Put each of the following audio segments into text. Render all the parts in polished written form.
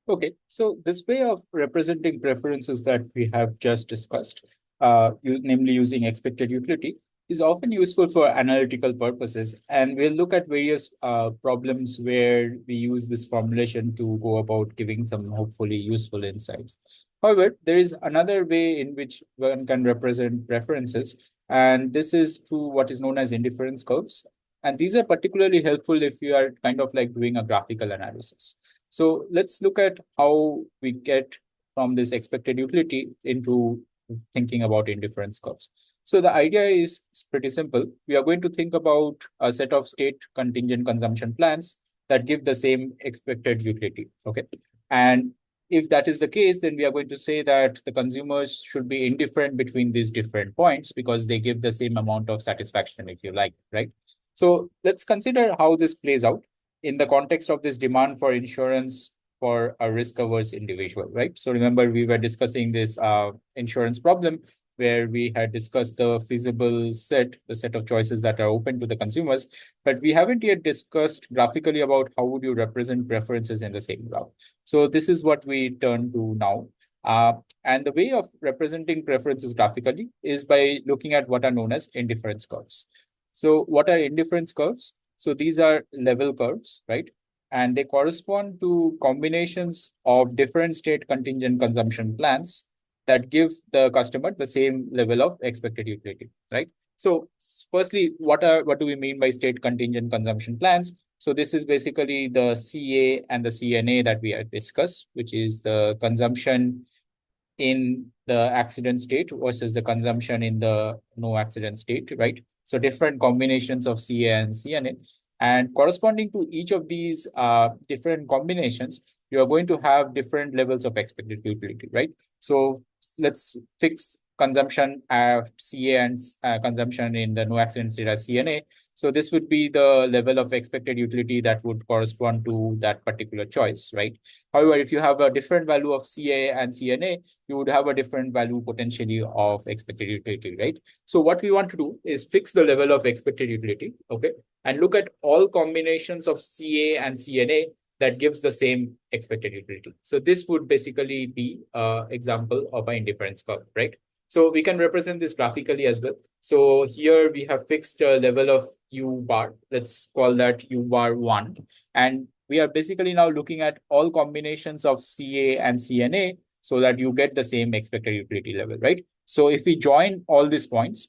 Okay, so this way of representing preferences that we have just discussed, namely using expected utility, is often useful for analytical purposes. And we'll look at various problems where we use this formulation to go about giving some hopefully useful insights. However, there is another way in which one can represent preferences, and this is through what is known as indifference curves. And these are particularly helpful if you are kind of like doing a graphical analysis. So let's look at how we get from this expected utility into thinking about indifference curves. So the idea is pretty simple. We are going to think about a set of state contingent consumption plans that give the same expected utility. Okay. And if that is the case, then we are going to say that the consumers should be indifferent between these different points because they give the same amount of satisfaction, if you like, right? So let's consider how this plays out in the context of this demand for insurance for a risk-averse individual, right? So remember, we were discussing this insurance problem where we had discussed the feasible set, the set of choices that are open to the consumers, but we haven't yet discussed graphically about how would you represent preferences in the same graph. So this is what we turn to now. And the way of representing preferences graphically is by looking at what are known as indifference curves. So what are indifference curves? So these are level curves, right? And they correspond to combinations of different state contingent consumption plans that give the customer the same level of expected utility, right? So firstly, what do we mean by state contingent consumption plans? So this is basically the CA and the CNA that we had discussed, which is the consumption in the accident state versus the consumption in the no accident state, right? So different combinations of CA and CNA. And corresponding to each of these different combinations, you are going to have different levels of expected utility, right? So let's fix consumption of CA and consumption in the no accident state as CNA. So this would be the level of expected utility that would correspond to that particular choice, right? However, if you have a different value of CA and CNA, you would have a different value potentially of expected utility, right? So what we want to do is fix the level of expected utility, okay? And look at all combinations of CA and CNA that gives the same expected utility. So this would basically be an example of an indifference curve, right? So we can represent this graphically as well. So here we have fixed a level of U bar. Let's call that U bar 1. And we are basically now looking at all combinations of CA and CNA so that you get the same expected utility level, right? So if we join all these points,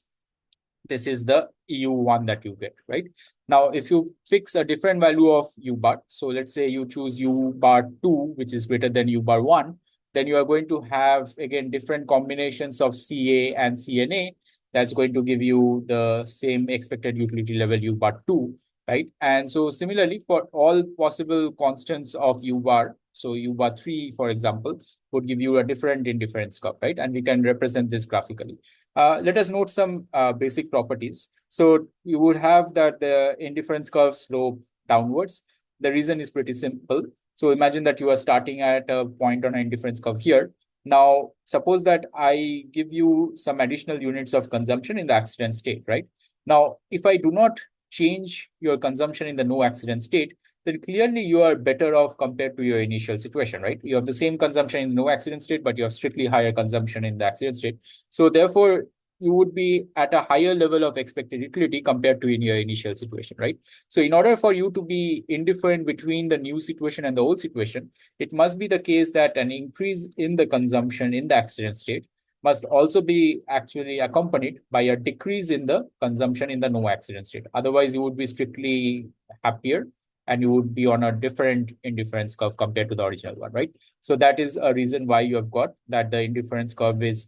this is the EU1 that you get, right? Now, if you fix a different value of U bar, so let's say you choose U bar 2, which is greater than U bar 1, then you are going to have, again, different combinations of CA and CNA. That's going to give you the same expected utility level U bar 2, right? And so similarly, for all possible constants of U bar, so U bar 3, for example, would give you a different indifference curve, right? And we can represent this graphically. Let us note some basic properties. So you would have that the indifference curve slope downwards. The reason is pretty simple. So imagine that you are starting at a point on an indifference curve here. Now, suppose that I give you some additional units of consumption in the accident state, right? Now, if I do not change your consumption in the no accident state, then clearly you are better off compared to your initial situation, right? You have the same consumption in no accident state, but you have strictly higher consumption in the accident state. So therefore, you would be at a higher level of expected utility compared to in your initial situation, right? So in order for you to be indifferent between the new situation and the old situation, it must be the case that an increase in the consumption in the accident state must also be actually accompanied by a decrease in the consumption in the no accident state. Otherwise, you would be strictly happier and you would be on a different indifference curve compared to the original one, right? So that is a reason why you have got that the indifference curve is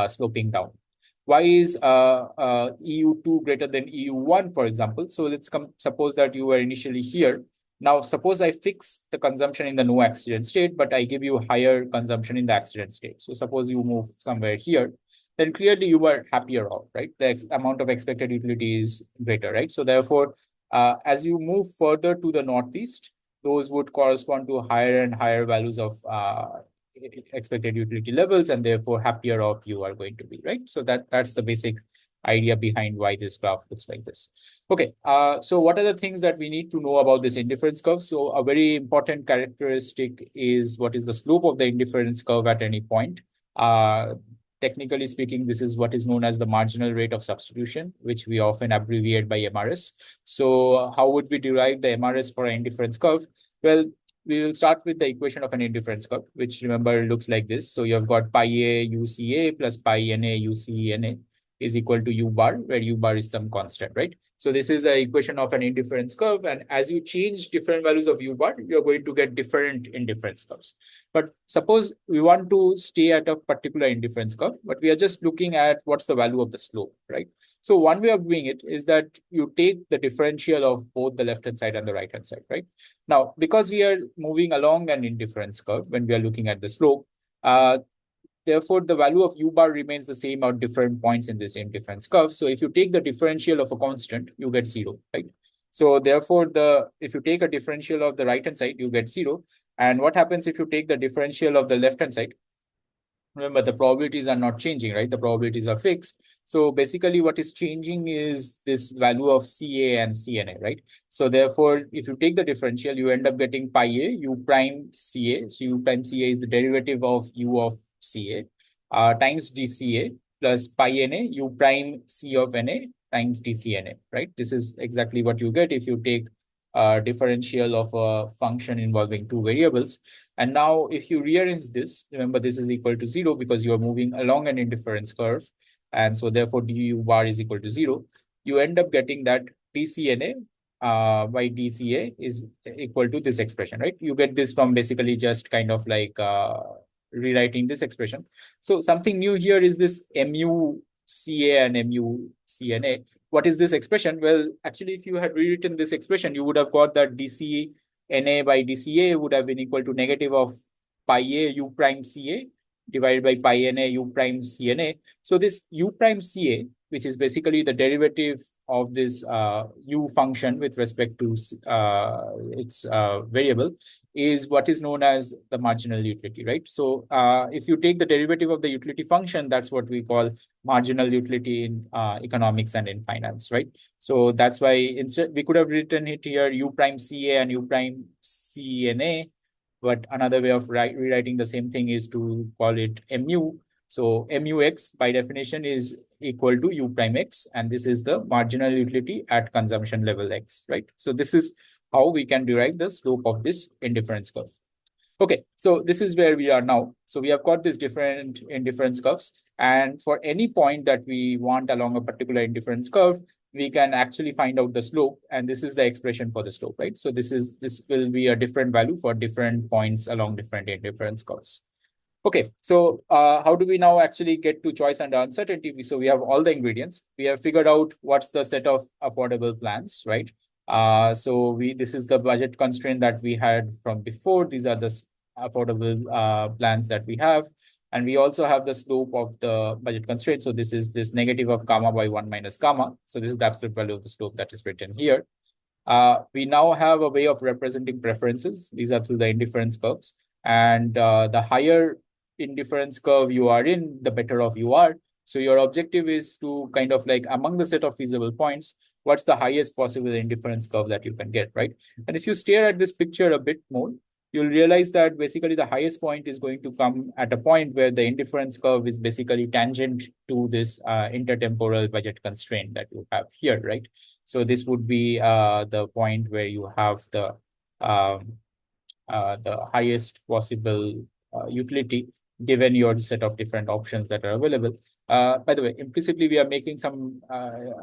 sloping down. Why is EU2 greater than EU1, for example? So let's suppose that you were initially here. Now, suppose I fix the consumption in the no accident state, but I give you higher consumption in the accident state. So suppose you move somewhere here, then clearly you were happier off, right? The amount of expected utility is greater, right? So therefore, as you move further to the northeast, those would correspond to higher and higher values of expected utility levels, and therefore happier off you are going to be, right? So that's the basic idea behind why this graph looks like this. Okay, so what are the things that we need to know about this indifference curve? So a very important characteristic is what is the slope of the indifference curve at any point. Technically speaking, this is what is known as the marginal rate of substitution, which we often abbreviate by MRS. So how would we derive the MRS for an indifference curve? Well, we will start with the equation of an indifference curve, which remember looks like this. So you have got pi a UCA plus pi NA UCNA is equal to U bar, where U bar is some constant, right? So this is the equation of an indifference curve. And as you change different values of U bar, you're going to get different indifference curves. But suppose we want to stay at a particular indifference curve, but we are just looking at what's the value of the slope, right? So one way of doing it is that you take the differential of both the left-hand side and the right-hand side, right? Now, because we are moving along an indifference curve when we are looking at the slope, therefore, the value of U bar remains the same at different points in this indifference curve. So if you take the differential of a constant, you get 0, right? So therefore, if you take a differential of the right-hand side, you get 0. And what happens if you take the differential of the left-hand side? Remember, the probabilities are not changing, right? The probabilities are fixed. So basically what is changing is this value of CA and CNA, right? So therefore, if you take the differential, you end up getting pi A, U prime CA. So U prime CA is the derivative of U of CA times DCA plus pi NA, U prime C of NA times DCNA, right? This is exactly what you get if you take a differential of a function involving two variables. And now if you rearrange this, remember this is equal to 0 because you are moving along an indifference curve. And so therefore du bar is equal to 0. You end up getting that DCNA by DCA is equal to this expression, right? You get this from basically just kind of like rewriting this expression. So something new here is this mu CA and mu CNA. What is this expression? Well, actually, if you had rewritten this expression, you would have got that DCNA by DCA would have been equal to negative of pi A U prime CA divided by pi NA U prime CNA. So this U prime CA, which is basically the derivative of this U function with respect to its variable, is what is known as the marginal utility, right? So if you take the derivative of the utility function, that's what we call marginal utility in economics and in finance, right? So that's why instead we could have written it here U prime CA and U prime CNA, but another way of rewriting the same thing is to call it mu. So MUX by definition is equal to U prime X, and this is the marginal utility at consumption level X, right? So this is how we can derive the slope of this indifference curve. Okay, so this is where we are now. So we have got these different indifference curves, and for any point that we want along a particular indifference curve, we can actually find out the slope, and this is the expression for the slope, right? So this will be a different value for different points along different indifference curves. Okay, so how do we now actually get to choice and uncertainty? So we have all the ingredients. We have figured out what's the set of affordable plans, right? So this is the budget constraint that we had from before. These are the affordable plans that we have. And we also have the slope of the budget constraint. So this is this negative of gamma by 1 minus gamma. So this is the absolute value of the slope that is written here. We now have a way of representing preferences. These are through the indifference curves. And the higher indifference curve you are in, the better off you are. So your objective is to kind of like among the set of feasible points, what's the highest possible indifference curve that you can get, right? And if you stare at this picture a bit more, you'll realize that basically the highest point is going to come at a point where the indifference curve is basically tangent to this intertemporal budget constraint that you have here, right? So this would be the point where you have the highest possible utility given your set of different options that are available. By the way, implicitly, we are making some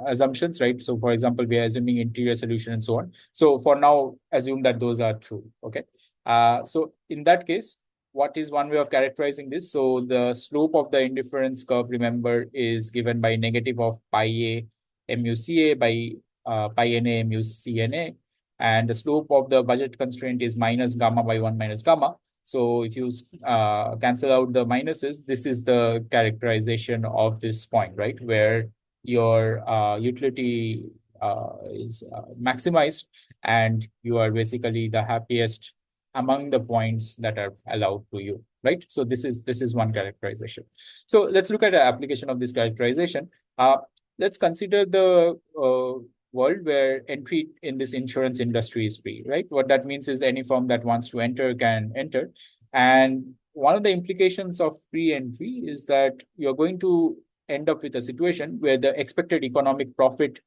assumptions, right? So for example, we are assuming interior solution and so on. So for now, assume that those are true, okay? So in that case, what is one way of characterizing this? So the slope of the indifference curve, remember, is given by negative of pi A MUCA by pi NA MUCNA. And the slope of the budget constraint is minus gamma by 1 minus gamma. So if you cancel out the minuses, this is the characterization of this point, right? Where your utility is maximized and you are basically the happiest among the points that are allowed to you, right? So this is one characterization. So let's look at the application of this characterization. let's consider the world where entry in this insurance industry is free, right? What that means is any firm that wants to enter can enter. And one of the implications of free entry is that you're going to end up with a situation where the expected economic profit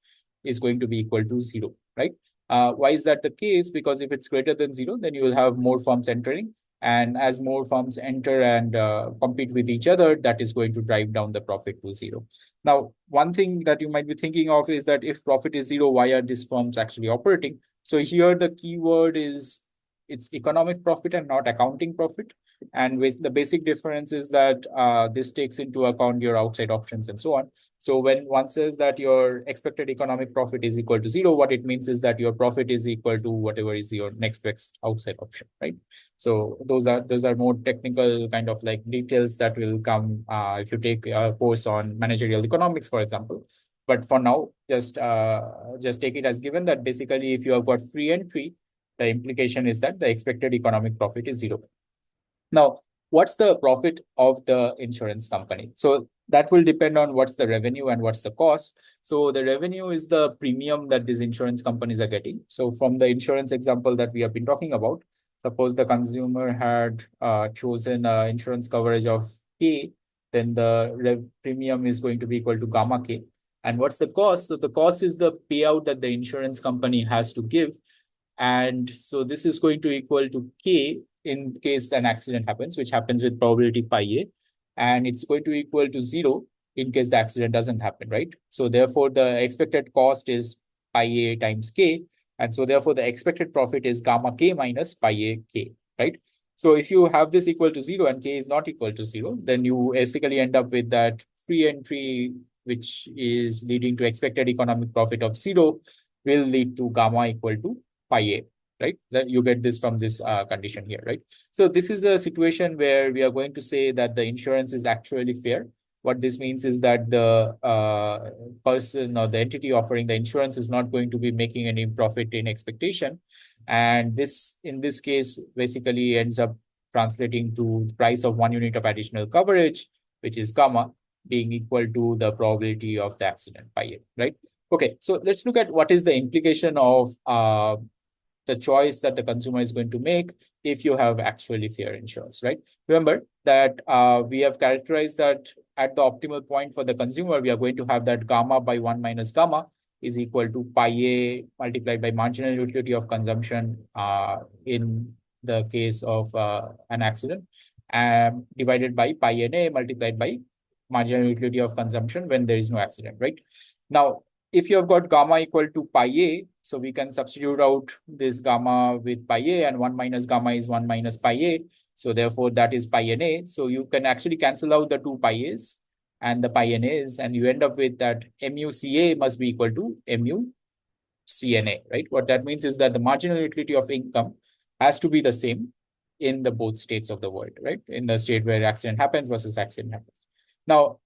is going to be equal to zero, right? Why is that the case? Because if it's greater than zero, then you will have more firms entering. And as more firms enter and compete with each other, that is going to drive down the profit to zero. Now, one thing that you might be thinking of is that if profit is zero, why are these firms actually operating? So here the keyword is it's economic profit and not accounting profit. And with the basic difference is that this takes into account your outside options and so on. So when one says that your expected economic profit is equal to zero, what it means is that your profit is equal to whatever is your next best outside option, right? So those are more technical kind of like details that will come if you take a course on managerial economics, for example. But for now, just take it as given that basically if you have got free entry, the implication is that the expected economic profit is zero. Now, what's the profit of the insurance company? So that will depend on what's the revenue and what's the cost. So the revenue is the premium that these insurance companies are getting. So from the insurance example that we have been talking about, suppose the consumer had chosen insurance coverage of K, then the premium is going to be equal to gamma K. And what's the cost? So the cost is the payout that the insurance company has to give. And so this is going to equal to K in case an accident happens, which happens with probability pi a. And it's going to equal to zero in case the accident doesn't happen, right? So therefore, the expected cost is pi a times K. And so therefore, the expected profit is gamma K minus pi a K, right? So if you have this equal to zero and K is not equal to zero, then you basically end up with that free entry, which is leading to expected economic profit of zero, will lead to gamma equal to pi a, right? That you get this from this condition here, right? So this is a situation where we are going to say that the insurance is actually fair. What this means is that the person or the entity offering the insurance is not going to be making any profit in expectation. And this, in this case, basically ends up translating to the price of 1 unit of additional coverage, which is gamma, being equal to the probability of the accident pi a, right? Okay, so let's look at what is the implication of the choice that the consumer is going to make if you have actually fair insurance, right? Remember that we have characterized that at the optimal point for the consumer, we are going to have that gamma by 1 minus gamma is equal to pi a multiplied by marginal utility of consumption in the case of an accident, divided by pi na multiplied by marginal utility of consumption when there is no accident, right? Now, if you have got gamma equal to pi a, so we can substitute out this gamma with pi a, and 1 minus gamma is 1 minus pi a. So therefore, that is pi na. So you can actually cancel out the two pi a's and the pi na's, and you end up with that mu ca must be equal to mu cna, right? What that means is that the marginal utility of income has to be the same in the both states of the world, right? In the state where accident happens versus accident happens. Now,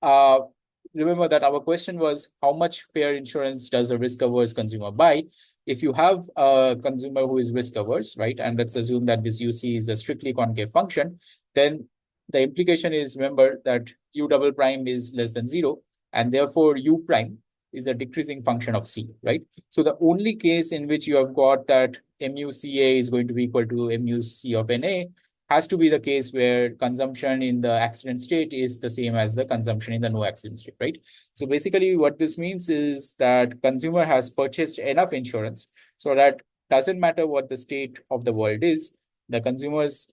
remember that our question was how much fair insurance does a risk averse consumer buy? If you have a consumer who is risk averse, right, and let's assume that this UC is a strictly concave function, then the implication is, remember that U double prime is less than zero, and therefore U prime is a decreasing function of C, right? So the only case in which you have got that MUCA is going to be equal to MUC of NA has to be the case where consumption in the accident state is the same as the consumption in the no accident state, right? So basically what this means is that consumer has purchased enough insurance so that doesn't matter what the state of the world is, the consumer's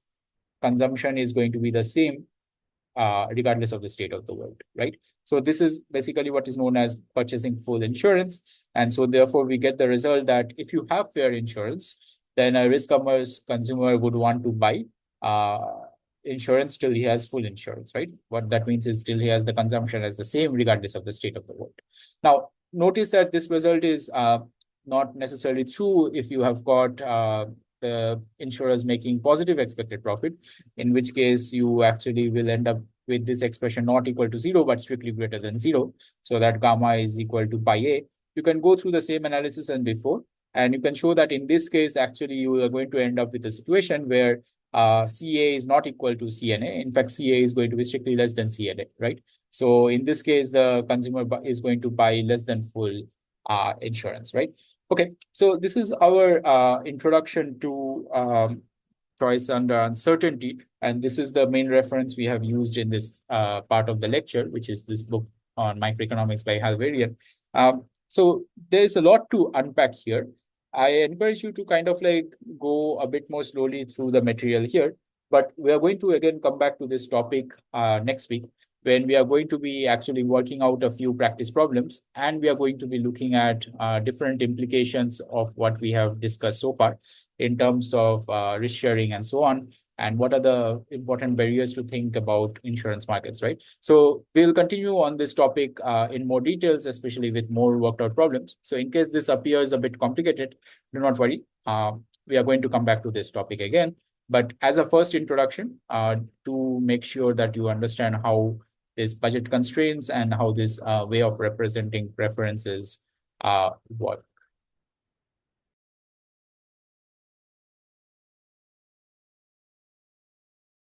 consumption is going to be the same regardless of the state of the world, right? So this is basically what is known as purchasing full insurance. And so therefore we get the result that if you have fair insurance, then a risk averse consumer would want to buy insurance till he has full insurance, right? What that means is till he has the consumption as the same regardless of the state of the world. Now, notice that this result is not necessarily true if you have got the insurers making positive expected profit, in which case you actually will end up with this expression not equal to zero, but strictly greater than zero. So that gamma is equal to pi a. You can go through the same analysis as before, and you can show that in this case, actually, you are going to end up with a situation where CA is not equal to CNA. In fact, CA is going to be strictly less than CNA, right? So in this case, the consumer is going to buy less than full insurance, right? Okay, so this is our introduction to choice under uncertainty. And this is the main reference we have used in this part of the lecture, which is this book on microeconomics by Halvarian. So there's a lot to unpack here. I encourage you to kind of like go a bit more slowly through the material here, but we are going to again come back to this topic next week, when we are going to be actually working out a few practice problems, and we are going to be looking at different implications of what we have discussed so far in terms of risk sharing and so on, and what are the important barriers to think about insurance markets, right? So we'll continue on this topic in more details, especially with more worked out problems. So in case this appears a bit complicated, do not worry. We are going to come back to this topic again. But as a first introduction, to make sure that you understand how this budget constraints and how this way of representing preferences work.